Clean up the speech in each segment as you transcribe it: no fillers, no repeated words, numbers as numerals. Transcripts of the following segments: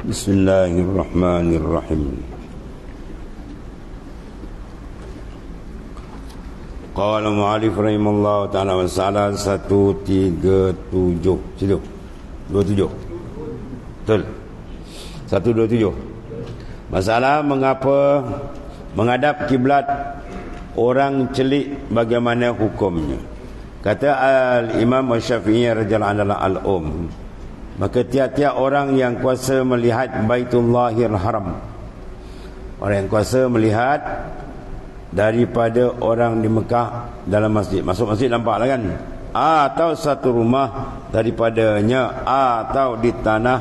Bismillahirrahmanirrahim. Qala mu'alif rahimahullah ta'ala masalah 137. Situ 27. Betul 127. Masalah mengapa menghadap kiblat orang celik, bagaimana hukumnya. Kata Al-Imam Syafi'i radhiyallahu anhu al-um, maka tiap-tiap orang yang kuasa melihat Baitullahil Haram, orang yang kuasa melihat daripada orang di Mekah dalam masjid, masuk masjid nampak lah kan, atau satu rumah daripadanya, atau di tanah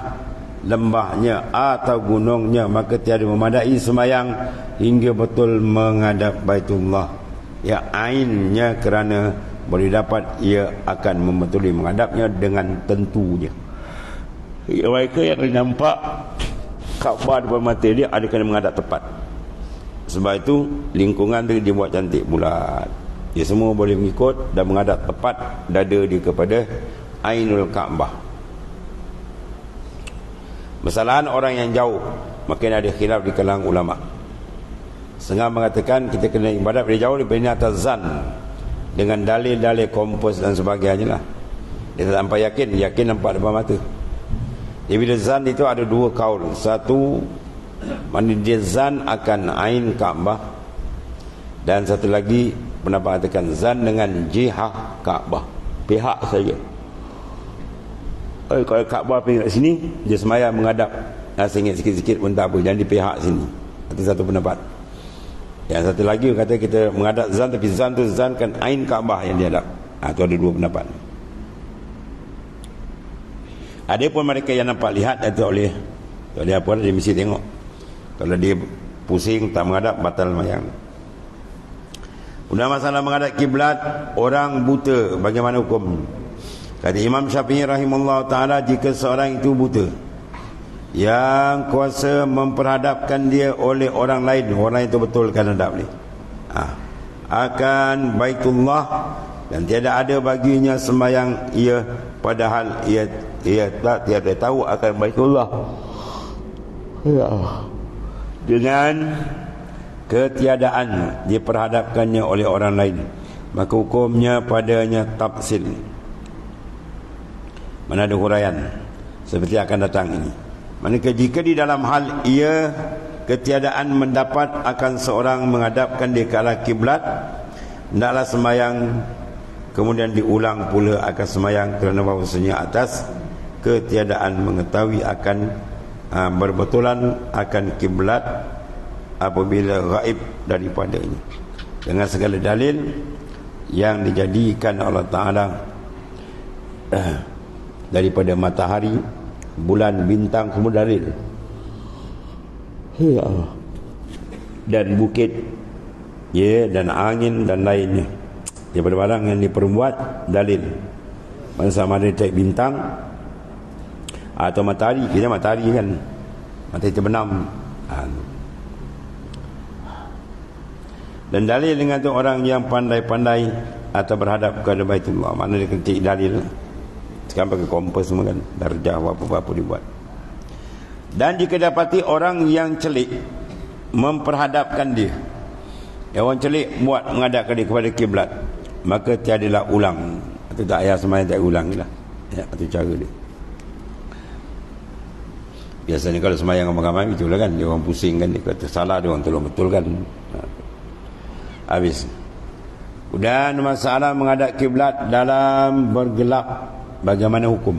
lembahnya, atau gunungnya, maka tiada memadai semayang hingga betul menghadap Baitullah, ya ainnya, kerana boleh dapat ia akan membetuli menghadapnya dengan tentunya. Mereka yang nampak Kaabah depan mata dia ada kena menghadap tepat. Sebab itu lingkungan dia dibuat cantik bulat. Dia semua boleh mengikut dan menghadap tepat dada dia kepada Ainul Kaabah. Masalahan orang yang jauh, makin ada khilaf di kalangan ulama. Setengah mengatakan kita kena ibadat dari jauh daripada atas zan, dengan dalil-dalil kompas dan sebagainya lah. Dia tak sampai yakin nampak depan mata. Jadi bila zan itu ada dua kaul. Satu, mana dia zan akan ain Kaabah, dan satu lagi pendapat katakan zan dengan jihah Kaabah, pihak saja. Kalau Kaabah pergi kat sini, dia semaya menghadap, sengit sikit-sikit pun tak apa, jangan di pihak sini. Itu satu pendapat. Yang satu lagi kata kita menghadap zan, tapi zan tu zan kan ain Kaabah yang dihadap. Itu ada dua pendapat. Ada pun mereka yang nampak lihat itu oleh apa, dia mesti tengok. Kalau dia pusing tak menghadap, batal mayang. Sudah masalah menghadap kiblat orang buta, bagaimana hukum? Kata Imam Syafi'i rahimahullah ta'ala, jika seorang itu buta yang kuasa memperhadapkan dia oleh orang lain, orang itu betulkan hadap ni akan Baitullah, dan tiada ada baginya sembahyang ia, padahal ia tiada tahu akan Baitullah, ya, dengan ketiadaan diperhadapkannya oleh orang lain, maka hukumnya padanya tafsil. Mana ada huraian seperti akan datang ini. Manakala jika di dalam hal ia ketiadaan mendapat akan seorang menghadapkan dia ke arah kiblat, hendaklah sembahyang kemudian diulang pula akan sembahyang, kerana bahawasanya atas ketiadaan mengetahui akan berbetulan akan kiblat apabila gaib daripadanya, dengan segala dalil yang dijadikan Allah Ta'ala daripada matahari, bulan, bintang, semua dalil, ya, dan bukit, ya, dan angin dan lainnya, daripada barang yang diperbuat dalil. Sama ada cek bintang atau matahari, kita matahari kan, matahari terbenam, dan dalil dengan tu orang yang pandai-pandai atau berhadap kepada Baitullah, mana dia ketik dalil. Sekarang pakai kompas semua kan, darjah apa-apa dibuat. Dan jika dapati orang yang celik memperhadapkan dia, orang celik buat menghadapkan dia kepada kiblat, maka tiadalah ulang. Itu tak payah semayang, tak ulang lah, ya, itu cara dia. Biasanya kalau semayang ramai-ramai itulah kan, dia orang pusing kan, dia kata salah, dia orang tolong betulkan. Habis. Dan masalah menghadap kiblat dalam bergelap, bagaimana hukum?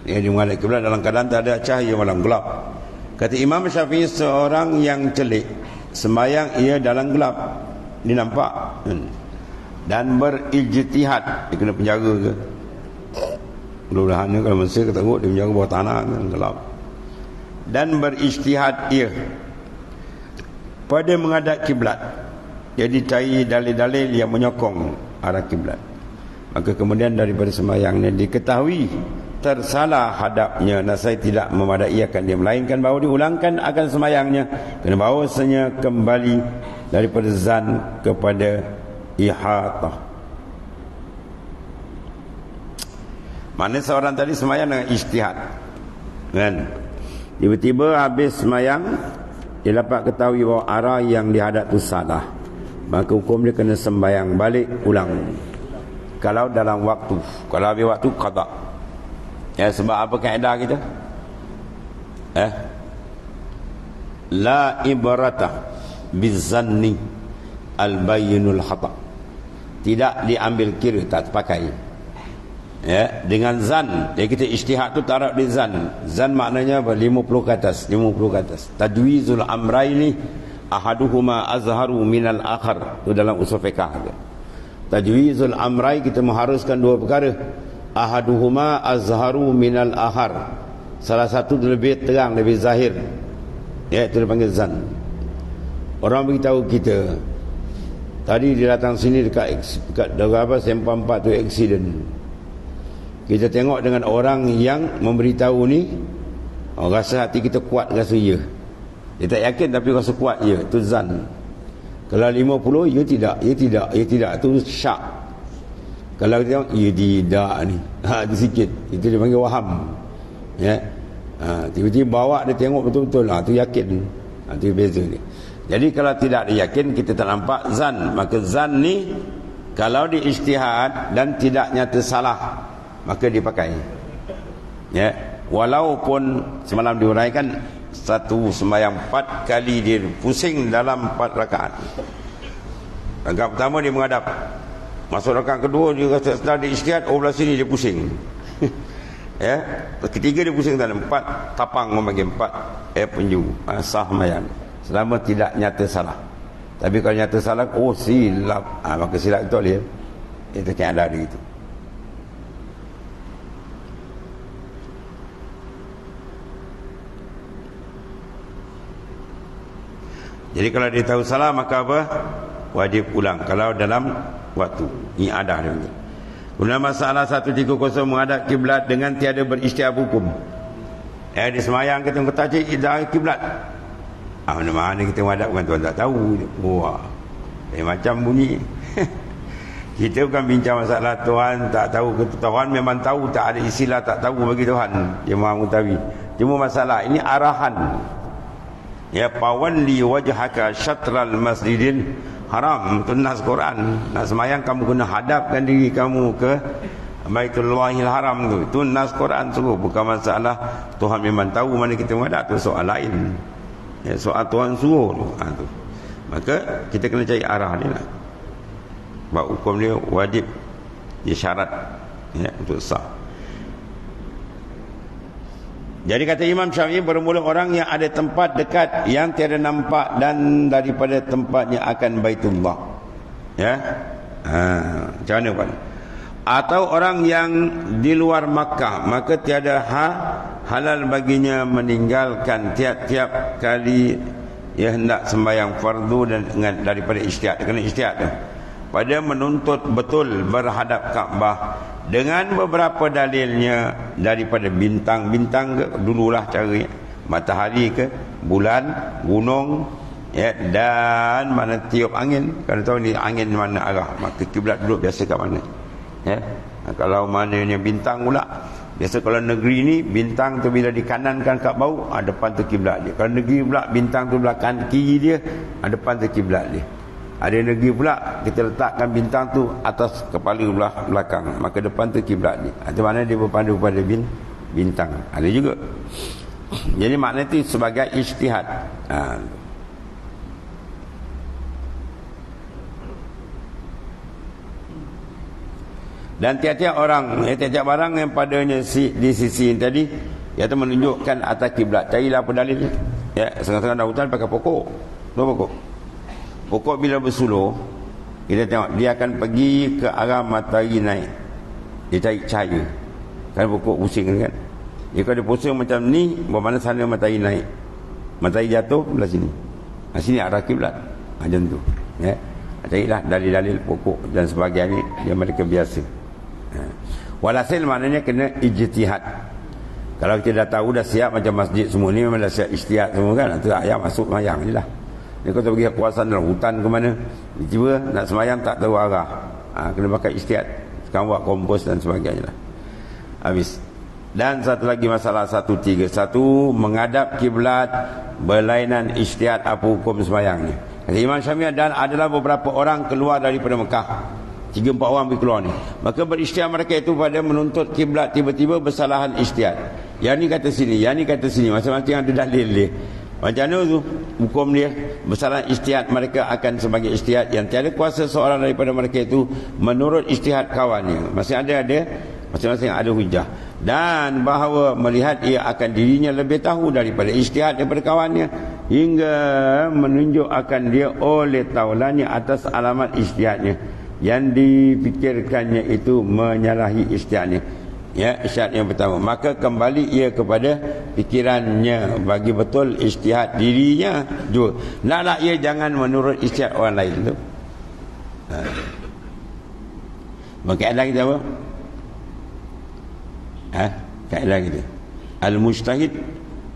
Dia menghadap kiblat dalam keadaan tak ada cahaya, malam gelap. Kata Imam Syafi'i, seorang yang celik sembahyang ia dalam gelap, dia nampak, dan berijtihad, dia kena penjara ke? Mudah-mudahan kalau Mesir ketengok dia penjara bawah tanah kan, gelap. Dan berijtihad ia pada menghadap kiblat, jadi cari dalil-dalil yang menyokong arah kiblat, maka kemudian daripada sembahyangnya diketahui tersalah hadapnya, nasai tidak memadai akan dia, melainkan bahawa diulangkan akan sembahyangnya, kerana bahawasanya kembali daripada zan kepada ihatah. Mana seorang tadi sembahyang dengan ijtihad kan, Tiba-tiba habis semayang, dia dapat ketahui bahawa arah yang dihadap tu salah, maka hukum dia kena sembahyang balik ulang. Kalau dalam waktu, kalau habis waktu qada. Ya, sebab apa kaedah kita? La ibarata bizanni al-bayyinul khata. Tidak diambil kira, tak terpakai. Ya, dengan zan. Jadi kita ijtihad tu taruh di zan. Zan maknanya apa? 50 ke atas, 50 ke atas. Tajwizul amraini ahaduhuma azharu minal akhar. Itu dalam usul fiqh. Tajwizul amrai, kita mengharuskan dua perkara. Ahaduhuma azharu minal akhar. Salah satu lebih terang, lebih zahir. Ya, itu dipanggil zan. Orang beritahu kita, tadi dia datang sini dekat Sempang 4 tu accident. Kita tengok dengan orang yang memberitahu ni, rasa hati kita kuat, rasa ya. Dia tak yakin tapi rasa kuat ya. Itu zan. Kalau 50, ya tidak, ya tidak, ya tidak. Itu syak. Kalau kita tengok, ya tidak ni. Itu sikit. Itu dia panggil waham. Ya. Tiba-tiba bawa dia tengok betul-betul. Itu yakin. Itu beza ni. Jadi kalau tidak yakin, kita tak nampak zan. Maka zan ni, kalau di ijtihad dan tidak nyata salah, maka dipakai. Ya. Walaupun semalam diuraikan, satu sembahyang 4 kali dia pusing dalam 4 rakaat. Rakaat pertama dia menghadap, masuk rakaat kedua dia rasa sedar di ijtihad, belah sini dia pusing. Ya, ketiga dia pusing dalam 4 tapang, membagi 4 penju, sah sembahyang selama tidak nyata salah. Tapi kalau nyata salah, silap, maka silap itu boleh. Itu kan ada itu. Jadi kalau dia tahu salah, maka apa? Wajib ulang kalau dalam waktu. Ini ada dia. Kemudian masalah 130 menghadap kiblat dengan tiada beristiab hukum. Di semayang kita kata cik kiblat. Mana-mana kita menghadap kan tuan tak tahu. Wah. Macam bunyi. Kita bukan bincang masalah Tuhan tak tahu ke Tuhan memang tahu, tak ada istilah tak tahu bagi Tuhan. Dia Maha Mengetahui. Cuma masalah ini arahan. Ya, pawalli wajhaka syatral masjidil haram. Itu nas Quran. Nak semayang kamu kena hadapkan diri kamu ke Baitullahil Haram tu. Itu nas Quran suruh. Bukan masalah Tuhan memang tahu mana kita menghadap, tu soal lain. Ya, soal Tuhan suruh tu. Tu. Maka kita kena cari arah ni lah. Sebab hukum dia wajib, dia syarat ya, untuk sah. Jadi kata Imam Syafi'i, bermula orang yang ada tempat dekat yang tiada nampak dan daripada tempatnya akan Baitullah. Ya. Macam mana Pak? Atau orang yang di luar Makkah, maka tiada halal baginya meninggalkan tiap-tiap kali ia hendak sembahyang fardu dan daripada ijtihad. Kena ijtihad tu. Pada menuntut betul berhadap Kaabah dengan beberapa dalilnya daripada bintang-bintang ke, dululah caranya, matahari ke, bulan, gunung, ya, dan mana tiup angin. Kalau tahu ni angin mana arah, maka kiblat duduk biasa kat mana. Ya. Kalau mananya bintang pula, biasa kalau negeri ni bintang tu bila dikanankan kat bau, depan tu kiblat dia. Kalau negeri pula bintang tu belakang kiri dia, depan tu kiblat dia. Ada negeri pula kita letakkan bintang tu atas kepala belakang, maka depan tu kiblat ni. Itu mana dia berpandu pada bintang. Ada juga. Jadi makna itu sebagai ijtihad. Dan tiap-tiap orang, tiap-tiap barang yang padanya di sisi tadi, iaitu menunjukkan atas kiblat. Carilah apa dalilnya. Ya, setengah-setengah dah hutan pakai pokok. Dua pokok. Pokok bila bersuluh, kita tengok dia akan pergi ke arah matahari naik. Dia cari cahaya. Kan pokok pusing kan. Dia kalau dia pusing macam ni, bermakna sana matahari naik. Matahari jatuh belah sini. Sini arah kiblat. Macam tu. Ya. Carilah dalil-dalil pokok dan sebagainya, dia mereka biasa. Walhasil maknanya kena ijtihad. Kalau kita dah tahu, dah siap macam masjid semua ni, memang dah siap ijtihad semua kan. Itu ayam masuk mayang je lah. Dia kata pergi kawasan dalam hutan ke mana, tiba nak semayang tak tahu arah, kena pakai ijtihad. Sekarang buat kompos dan sebagainya lah. Habis. Dan satu lagi masalah 131, menghadap kiblat berlainan ijtihad apa hukum sembahyang ni. Kata Imam Syafi'i, dan adalah beberapa orang keluar daripada Mekah, 3-4 orang pergi keluar ni, maka berijtihad mereka itu pada menuntut kiblat, tiba-tiba bersalahan ijtihad. Yang ni kata sini, yang ni kata sini, masing-masing ada dalil dia. Macam mana tu hukum dia? Bersalahan ijtihad mereka akan sebagai ijtihad yang tiada kuasa seorang daripada mereka itu menurut ijtihad kawannya. Masing-masing ada hujah. Dan bahawa melihat ia akan dirinya lebih tahu daripada ijtihad daripada kawannya, hingga menunjuk akan dia oleh taulannya atas alamat ijtihadnya yang dipikirkannya itu menyalahi ijtihadnya. Ya, ijtihad yang pertama, maka kembali ia kepada fikirannya bagi betul ijtihad dirinya. Dua, naklah ia jangan menurut ijtihad orang lain tu. Kaedah kita apa? Kaedah kita, al-mujtahid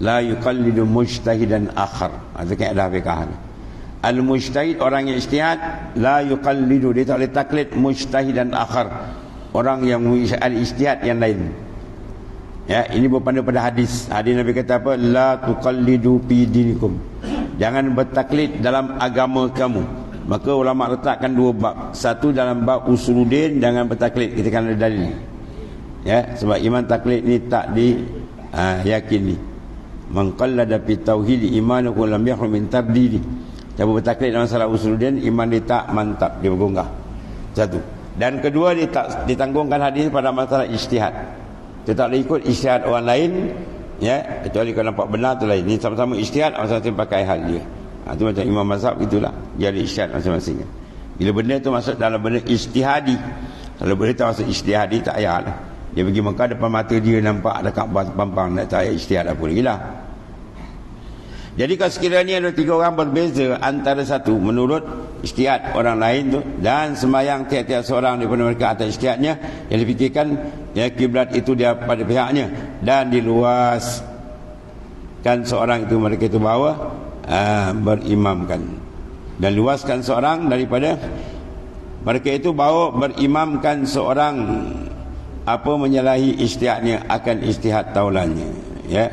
la yuqallidu mujtahidan akhar. Itu kaedah fiqh. Al-mujtahid, orang yang ijtihad, la yuqallidu, dia tak boleh taklid mujtahidan akhar, orang yang al-ijtihad yang lain. Ya, ini berpandu pada hadis. Hadis Nabi kata apa? La tuqallidu fi dinikum, jangan bertaklid dalam agama kamu. Maka ulama letakkan 2 bab. Satu dalam bab usuluddin, jangan bertaklid ketika ada dalil. Ya, sebab iman taklid ni tak yakini. Man qallada fi tauhid imanuhu lam yakhrum min tabdidi. Siapa bertaklid dalam masalah usuluddin, iman dia tak mantap, dia bergonggah. Satu. Dan kedua, dia tak ditanggungkan hadis pada masalah ijtihad. Dia tak boleh ikut ijtihad orang lain, ya, kecuali kalau nampak benar tu lain. Ini sama-sama ijtihad, masing-masing pakai hal dia. Itu macam imam mazhab gitulah, dia ada ijtihad masing-masing. Bila benda tu masuk dalam benda ijtihadi, kalau benda tu masuk ijtihadi, tak payahlah. Dia pergi Mekah, depan mata dia nampak ada Kaabah terpampang, tak payah ijtihad apa lagi lah. Jadi kalau sekiranya ada 3 orang berbeza antara satu menurut ijtihad orang lain tu, dan sembahyang tiap-tiap seorang daripada mereka atas ijtihadnya yang dipikirkan, ya, kiblat itu dia pada pihaknya, dan diluaskan seorang itu mereka itu bahawa berimamkan, dan luaskan seorang daripada mereka itu bahawa berimamkan seorang apa menyalahi ijtihadnya akan ijtihad taulannya, ya.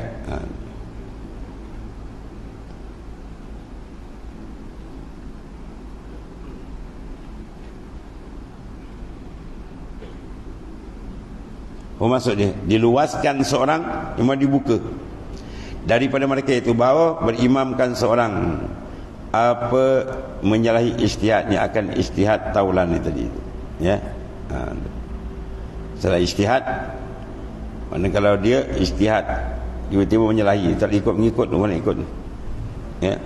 Maksud dia diluaskan seorang, memang dibuka daripada mereka itu bahawa berimamkan seorang apa menyalahi ijtihadnya akan ijtihad taulan ni tadi, ya. Salah ijtihad, mana kalau dia ijtihad tiba-tiba menyalahi, tak ikut mengikut, mana ikut, ya.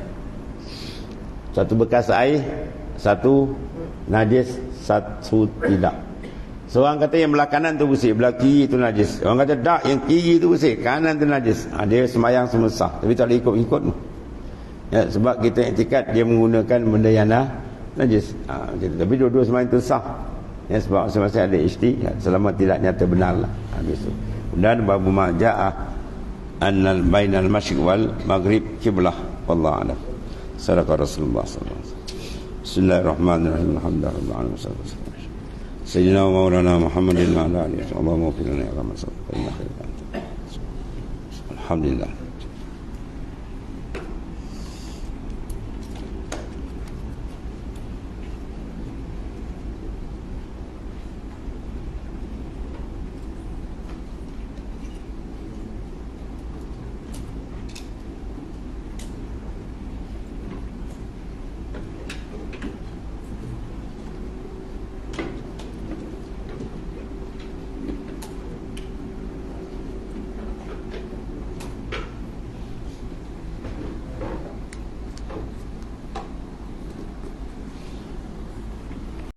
Satu bekas air, satu najis, satu tidak. Seorang kata yang belah kanan tu bersih, belah kiri tu najis. Orang kata tak, yang kiri tu bersih, kanan tu najis. Dia sembahyang semua sah, tapi tak boleh ikut-ikut. Ya, sebab kita iktikad dia menggunakan benda yang najis. Tapi dua-dua sembahyang tu sah. Ya, sebab masing-masing ada ijtihad, selama tidak nyata benar lah. Habis tu. Dan babu maja'ah annal bainal masyriq wal maghrib qiblah. Wallahu a'lam. Sadaqa Rasulullah sallallahu alaihi wasallam. Bismillahirrahmanirrahim. Alhamdulillah. Sayyidina wa maulana Muhammadin wa ala alihi wa sahbihi. Allahumma ighfir lana ya rabbal alamin. Alhamdulillah.